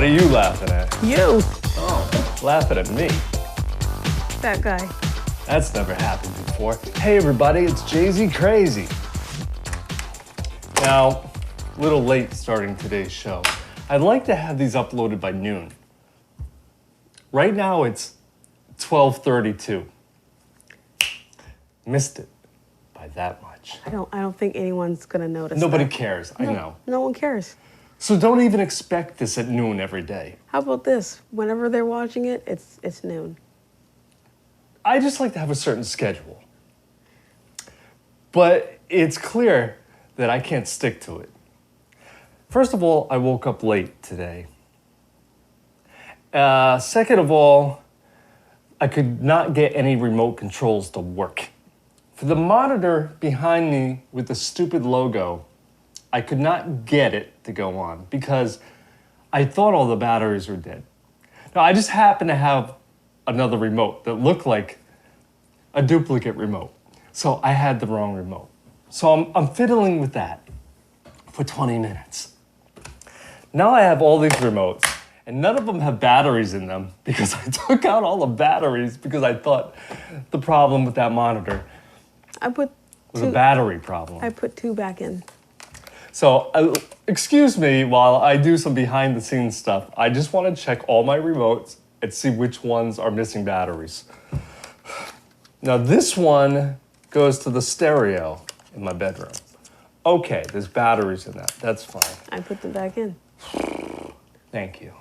are you laughing at? You. Oh, laughing at me. That guy. That's never happened before. Hey everybody, it's Jay-Z Crazy. Now, a little late starting today's show. I'd like to have these uploaded by noon. Right now it's 12:32. Missed it by that much. I don't think anyone's gonna notice. Nobody that. cares, I know. No one cares. So don't even expect this at noon every day. How about this? Whenever they're watching it, it's noon. I just like to have a certain schedule. But it's clear that I can't stick to it. First of all, I woke up late today. Second of all, I could not get any remote controls to work. For the monitor behind me with the stupid logo, I could not get it to go on because I thought all the batteries were dead. Now, I just happened to have another remote that looked like a duplicate remote. So I had the wrong remote. So I'm fiddling with that for 20 minutes. Now I have all these remotes and none of them have batteries in them because I took out all the batteries because I thought the problem with that monitor was a battery problem. I put 2 back in. So, excuse me while I do some behind the scenes stuff. I just want to check all my remotes and see which ones are missing batteries. Now this one goes to the stereo in my bedroom. Okay, there's batteries in that. That's fine. I put them back in. Thank you.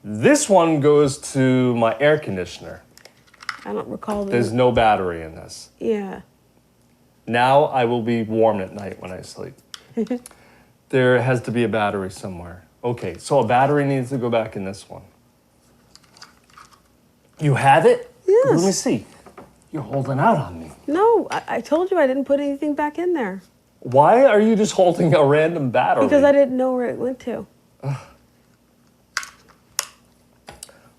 This one goes to my air conditioner. I don't recall them. There's no battery in this. Yeah. Now I will be warm at night when I sleep. There has to be a battery somewhere. Okay, so a battery needs to go back in this one. You have it? Yes. Let me see. You're holding out on me. No, I told you I didn't put anything back in there. Why are you just holding a random battery? Because I didn't know where it went to.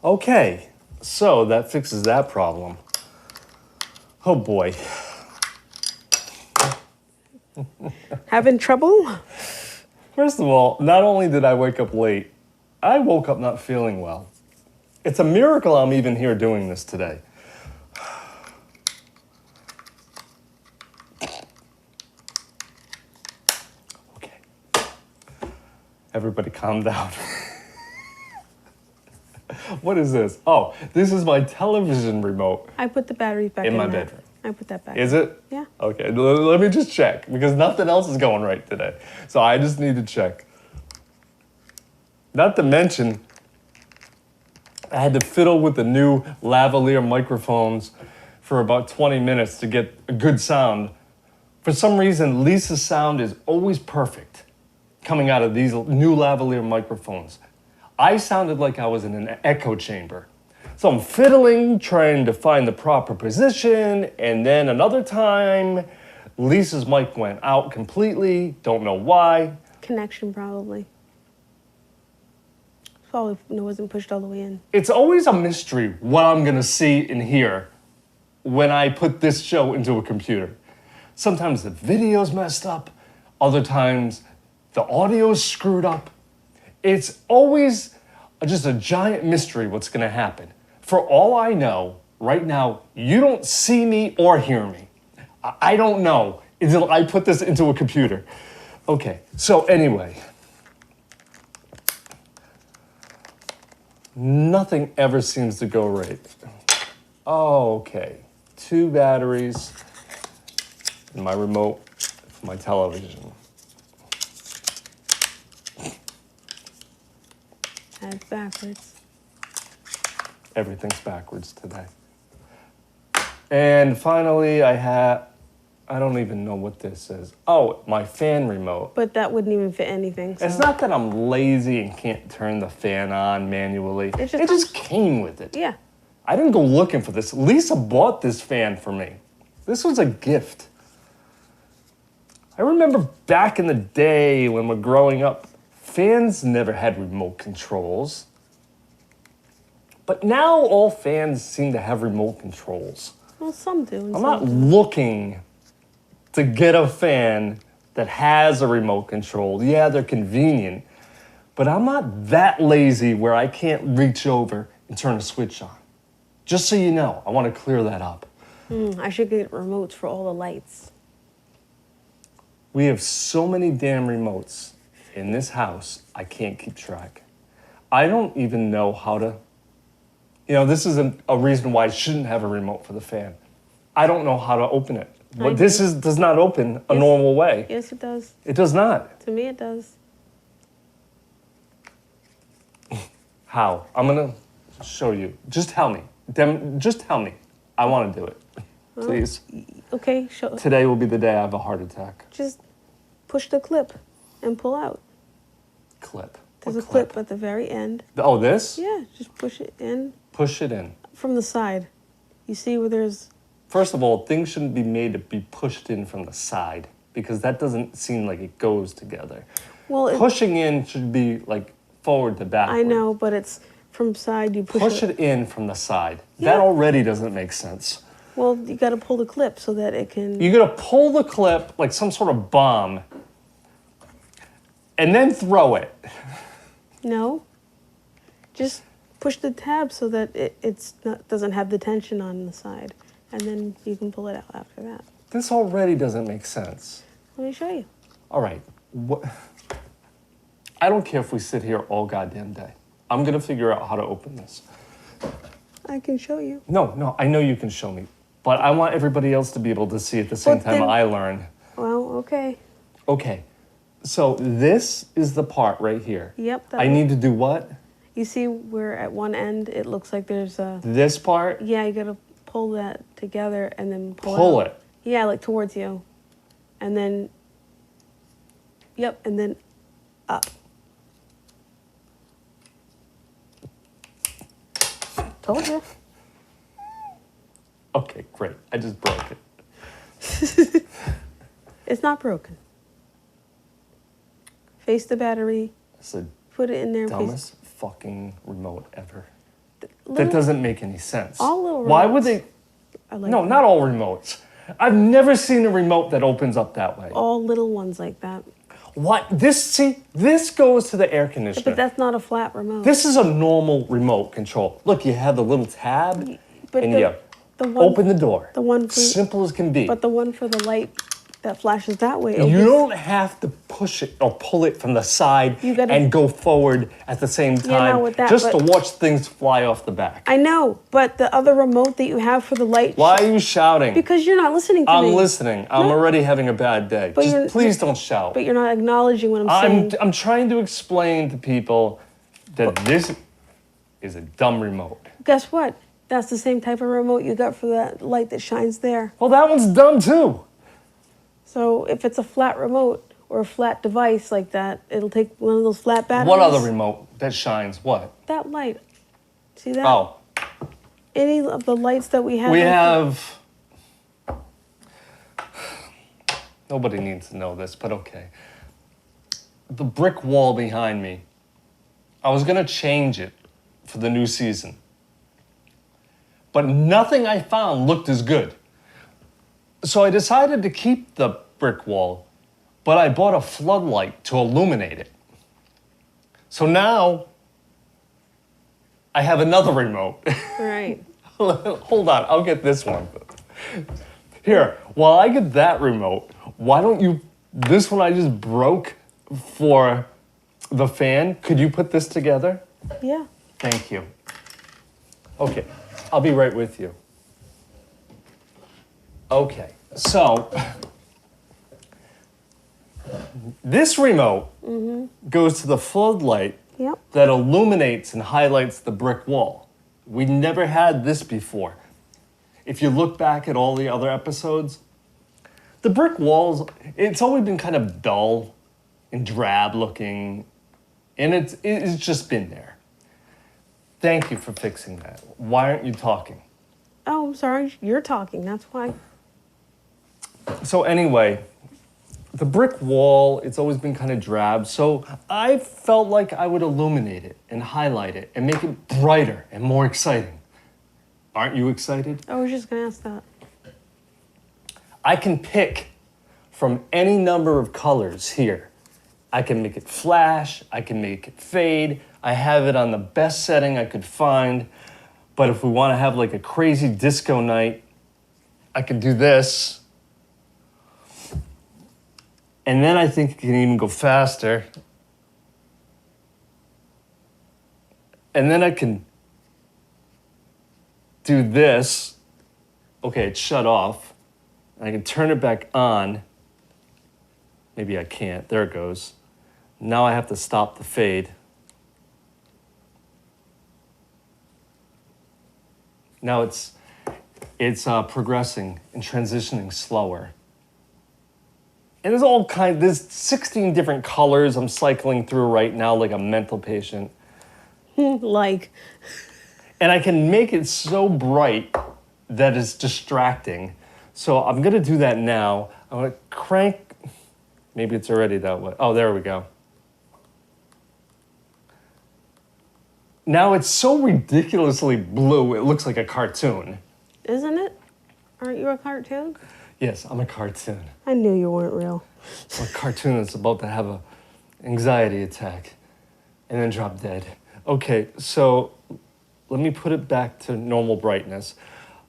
Okay, so that fixes that problem. Oh boy. Having trouble? First of all, not only did I wake up late, I woke up not feeling well. It's a miracle I'm even here doing this today. Okay. Everybody calm down. What is this? Oh, this is my television remote I put the batteries back in in my there. bedroom. I put that back. Is it? Yeah. Okay, let me just check because nothing else is going right today. So I just need to check. Not to mention, I had to fiddle with the new lavalier microphones for about 20 minutes to get a good sound. For some reason, Lisa's sound is always perfect coming out of these new lavalier microphones. I sounded like I was in an echo chamber. So I'm fiddling, trying to find the proper position, and then another time, Lisa's mic went out completely, don't know why. Connection, probably. Probably it wasn't pushed all the way in. It's always a mystery what I'm gonna see and hear when I put this show into a computer. Sometimes the video's messed up, other times the audio's screwed up. It's always just a giant mystery what's gonna happen. For all I know, right now, you don't see me or hear me. I don't know until I put this into a computer. Okay, so anyway. Nothing ever seems to go right. Okay, 2 batteries in my remote for my television. That's backwards. Everything's backwards today. And finally, I don't even know what this is. Oh, my fan remote. But that wouldn't even fit anything. So. It's not that I'm lazy and can't turn the fan on manually. It just came with it. Yeah. I didn't go looking for this. Lisa bought this fan for me. This was a gift. I remember back in the day when we're growing up, fans never had remote controls. But now all fans seem to have remote controls. Well, some do. I'm not looking to get a fan that has a remote control. Yeah, they're convenient, But I'm not that lazy where I can't reach over and turn a switch on. Just so you know, I want to clear that up. I should get remotes for all the lights. We have so many damn remotes in this house, I can't keep track. I don't even know how to, this is a reason why I shouldn't have a remote for the fan. I don't know how to open it. But this does not open a normal way. Yes, it does. It does not. To me, it does. How? I'm gonna show you. Just tell me. Just tell me. I want to do it. Please. Okay, show. Today will be the day I have a heart attack. Just push the clip and pull out. Clip. There's What a clip at the very end. Oh, this? Yeah, just push it in Push it in. from the side. You see where there's... First of all, things shouldn't be made to be pushed in from the side because that doesn't seem like it goes together. Well, Pushing in should be like forward to backward. I know, but it's from side. You Push it in from the side. Yeah. That already doesn't make sense. Well, you got to pull the clip so that it can... You're gonna pull the clip like some sort of bomb and then throw it. No. Just push the tab so that doesn't have the tension on the side. And then you can pull it out after that. This already doesn't make sense. Let me show you. All right. I don't care if we sit here all goddamn day. I'm gonna figure out how to open this. I can show you. No, I know you can show me. But I want everybody else to be able to see at the same But time then- I learn. Well, okay. Okay. So this is the part right here. Yep. I need to do what? You see where at one end it looks like there's a... This part? Yeah, you got to pull that together and then Pull out. it. Yeah, like towards you. And then... Yep, and then up. Told you. Okay, great. I just broke it. It's not broken. Face the battery. It's the Put it in there. dumbest fucking remote ever. Little- That doesn't make any sense. All little Why would remotes. they? I like No, them. not all remotes. I've never seen a remote that opens up that way. All little ones like that. What? This goes to the air conditioner. But that's not a flat remote. This is a normal remote control. Look, you have the little tab, But and the- you the one- open the door. the one for- Simple as can be. But the one for the light that flashes that way. You opens- don't have to push it or pull it from the side You gotta- and go forward at the same Yeah, time no, with that, just to but- watch things fly off the back. I know, but the other remote that you have for the light. Why are you shouting? Because you're not listening to me. I'm listening. I'm already having a bad day. But you're- Just please don't shout. But you're not acknowledging what I'm saying. I'm trying to explain to people that this is a dumb remote. Guess what? That's the same type of remote you got for that light that shines there. Well, that one's dumb too. So if it's a flat remote or a flat device like that, it'll take one of those flat batteries. What other remote that shines? What? That light. See that? Oh, Any of the lights that we have. we like have. Nobody needs to know this, but okay. The brick wall behind me. I was gonna change it for the new season, but nothing I found looked as good. So I decided to keep the brick wall, but I bought a floodlight to illuminate it. So now I have another remote. Right. Hold on, I'll get this one. Here, while I get that remote, why don't you, this one I just broke for the fan, could you put this together? Yeah. Thank you. Okay, I'll be right with you. Okay, so this remote goes to the floodlight Yep. that illuminates and highlights the brick wall. We never had this before. If you look back at all the other episodes, the brick walls, it's always been kind of dull and drab looking, and it's just been there. Thank you for fixing that. Why aren't you talking? Oh, I'm sorry. You're talking. That's why. So anyway, the brick wall, it's always been kind of drab, so I felt like I would illuminate it and highlight it and make it brighter and more exciting. Aren't you excited? I was just going to ask that. I can pick from any number of colors here I can make it flash, I can make it fade. I have it on the best setting I could find. But if we want to have like a crazy disco night, I can do this. And then I think it can even go faster. And then I can do this. Okay, it's shut off. I can turn it back on. Maybe I can't. There it goes. Now I have to stop the fade. Now it's progressing and transitioning slower. And there's 16 different colors I'm cycling through right now like a mental patient. Like, And I can make it so bright that it's distracting. So I'm gonna do that now. I'm gonna crank, maybe it's already that way. Oh, there we go. Now it's so ridiculously blue, it looks like a cartoon. isn't it? Aren't you a cartoon? Yes, I'm a cartoon. I knew you weren't real. I'm a cartoon that's about to have an anxiety attack and then drop dead. Okay, so let me put it back to normal brightness.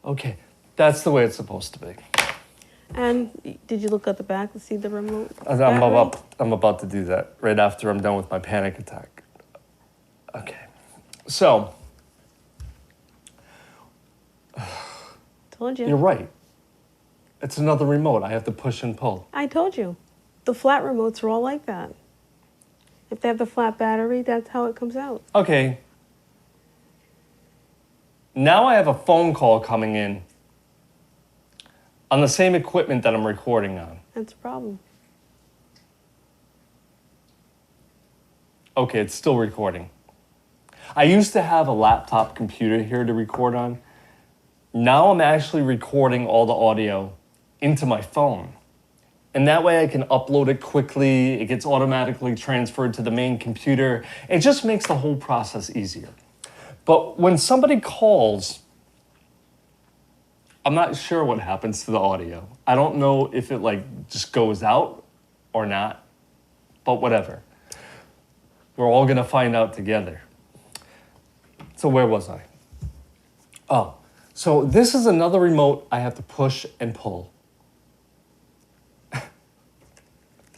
Okay, that's the way it's supposed to be. And did you look at the back to see the remote? I'm about to do that right after I'm done with my panic attack. Okay, so Told you. you're right. It's another remote. I have to push and pull. I told you. The flat remotes are all like that. If they have the flat battery, that's how it comes out. Okay. Now I have a phone call coming in on the same equipment that I'm recording on. That's a problem. Okay, it's still recording. I used to have a laptop computer here to record on. Now I'm actually recording all the audio into my phone. And that way I can upload it quickly. It gets automatically transferred to the main computer. It just makes the whole process easier. But when somebody calls, I'm not sure what happens to the audio. I don't know if it just goes out or not, but whatever. We're all gonna find out together. So where was I? Oh, so this is another remote I have to push and pull.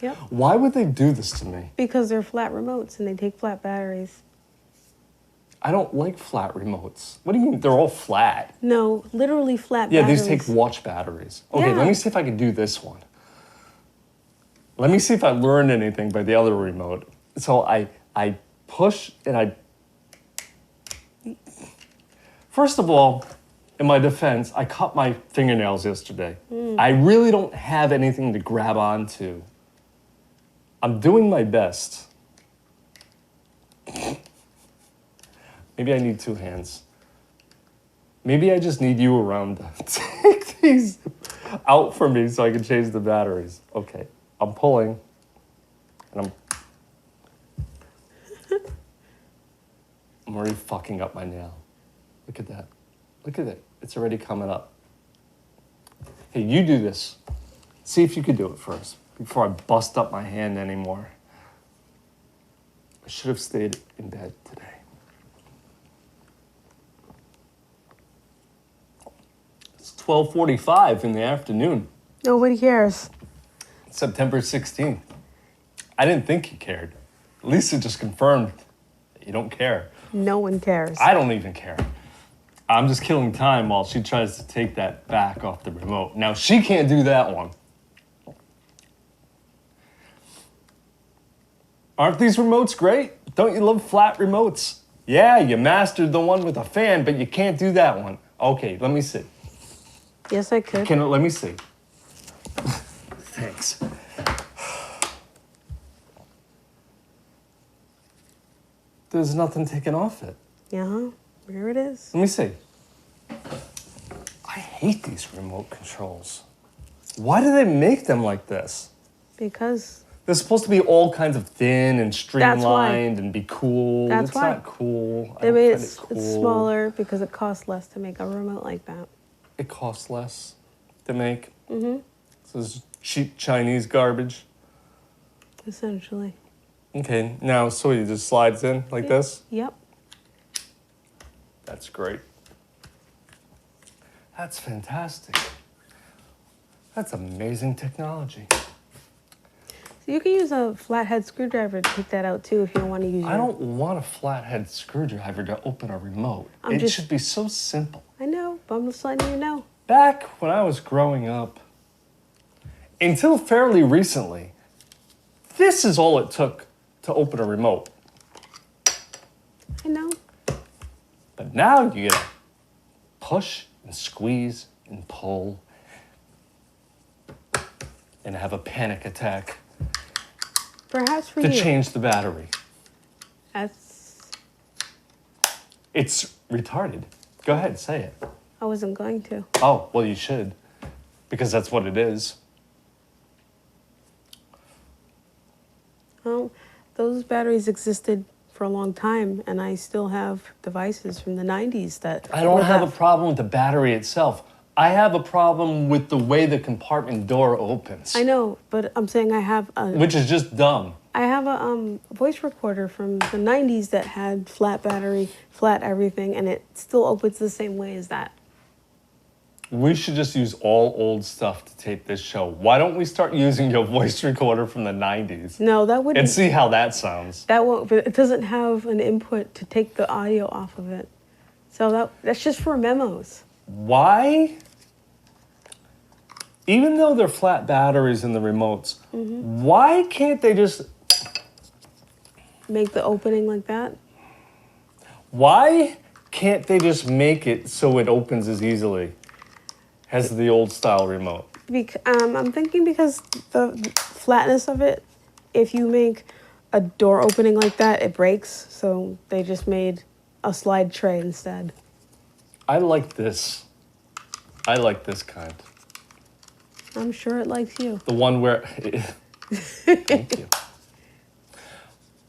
Yep. Why would they do this to me? Because they're flat remotes and they take flat batteries. I don't like flat remotes. What do you mean? They're all flat. No, literally flat Yeah, batteries. these take watch batteries. Okay, Yeah. let me see if I can do this one. Let me see if I learned anything by the other remote. So I push and I... First of all, in my defense, I cut my fingernails yesterday. I really don't have anything to grab onto. I'm doing my best. Maybe I need two hands. Maybe I just need you around to take these out for me so I can change the batteries. Okay, I'm pulling. And I'm already fucking up my nail. Look at that. Look at it. It's already coming up. Hey, you do this. See if you could do it first before I bust up my hand anymore. I should have stayed in bed today. It's 12:45 in the afternoon, Nobody cares. September 16th. I didn't think you cared. Lisa just confirmed that you don't care. No one cares. I don't even care. I'm just killing time while she tries to take that back off the remote. Now, she can't do that one. Aren't these remotes great? Don't you love flat remotes? Yeah, you mastered the one with a fan, but you can't do that one. Okay, let me see. Yes, I could. Let me see. Thanks. There's nothing taken off it. Yeah, here it is. Let me see. I hate these remote controls. Why do they make them like this? Because They're supposed to be all kinds of thin and why. streamlined and be cool. That's it's why. not cool. I they don't made find it cool. it's smaller because it costs less to make a remote like that. It costs less to make. Mm-hmm. So this is cheap Chinese garbage. Essentially. Okay, now so it just slides in like this? Yep. That's great. That's fantastic. That's amazing technology. So you can use a flathead screwdriver to take that out too if you don't want to use your... I don't want a flathead screwdriver to open a remote. I'm It just- should be so simple. I know, but I'm just letting you know. Back when I was growing up, until fairly recently, this is all it took to open a remote. I know. But now you gotta push and squeeze and pull and have a panic attack Perhaps for to you. change the battery. That's... It's retarded. Go ahead, say it. I wasn't going to. Oh, well, you should, because that's what it is. Well, those batteries existed for a long time, and I still have devices from the 90s that... I don't were have a that- problem with the battery itself. I have a problem with the way the compartment door opens, I know, but I'm saying I have a... which is just dumb. I have a voice recorder from the 90s that had flat battery, flat everything, and it still opens the same way as that. We should just use all old stuff to tape this show. Why don't we start using your voice recorder from the 90s No, that wouldn't... and see how that sounds? That won't... But it doesn't have an input to take the audio off of it. So that's just for memos. Why? Even though they're flat batteries in the remotes, why can't they just... Make the opening like that. Why can't they just make it so it opens as easily as the old style remote? I'm thinking because the flatness of it, if you make a door opening like that, it breaks. So they just made a slide tray instead. I like this. I like this kind. I'm sure it likes you. The one where... Thank you.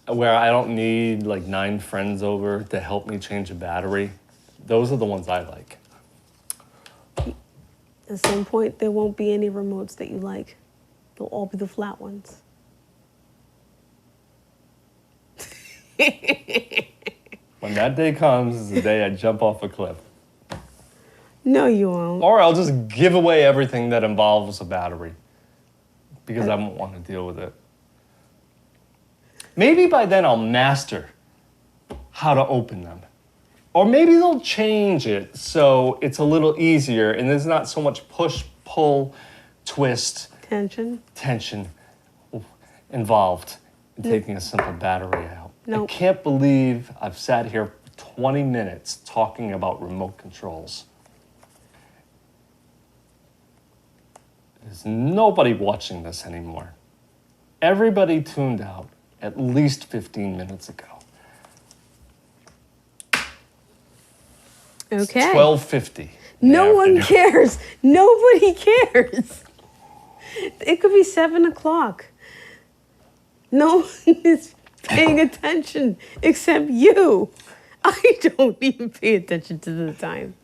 Where I don't need like 9 friends over to help me change a battery. Those are the ones I like. At some point, there won't be any remotes that you like. They'll all be the flat ones. When that day comes is the day I jump off a cliff. No, you won't. Or I'll just give away everything that involves a battery because I won't want to deal with it. Maybe by then I'll master how to open them. Or maybe they'll change it so it's a little easier and there's not so much push, pull, twist, Tension. tension involved in taking a simple battery out. Nope. I can't believe I've sat here for 20 minutes talking about remote controls. There's nobody watching this anymore. Everybody tuned out at least 15 minutes ago. Okay. 12:50. No one cares. Nobody cares. It could be 7 o'clock. No one is paying attention except you. I don't even pay attention to the time.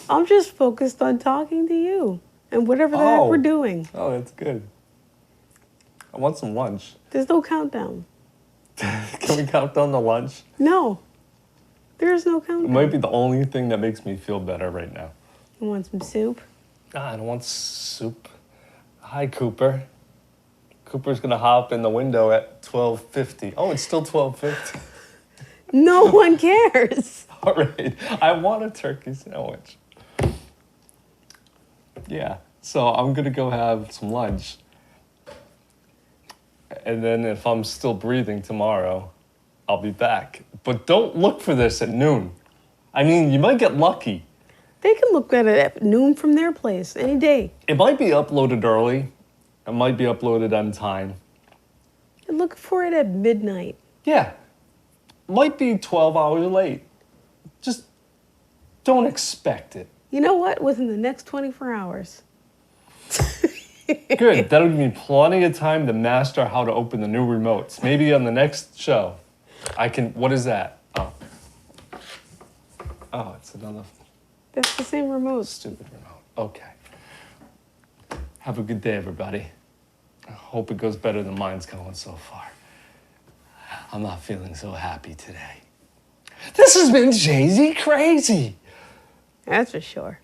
I'm just focused on talking to you and whatever the heck Oh. we're doing. Oh, that's good. I want some lunch. There's no countdown. Can we count down the lunch? No. There's no It countdown. might be the only thing that makes me feel better right now. You want some soup? I don't want soup. Hi, Cooper. Cooper's gonna hop in the window at 12:50. Oh, it's still 12:50. No one cares. All right. I want a turkey sandwich. Yeah. So I'm gonna go have some lunch. And then if I'm still breathing tomorrow, I'll be back. But don't look for this at noon. I mean, you might get lucky. They can look at it at noon from their place any day. It might be uploaded early. It might be uploaded on time. And look for it at midnight. Yeah. Might be 12 hours late. Just don't expect it. You know what? Within the next 24 hours. Good. That'll give me plenty of time to master how to open the new remotes. Maybe on the next show, I can. What is that? Oh. Oh, it's another That's the same remote. stupid remote. Okay. Have a good day, everybody. I hope it goes better than mine's going so far. I'm not feeling so happy today. This has been Jay-Z Crazy. That's for sure.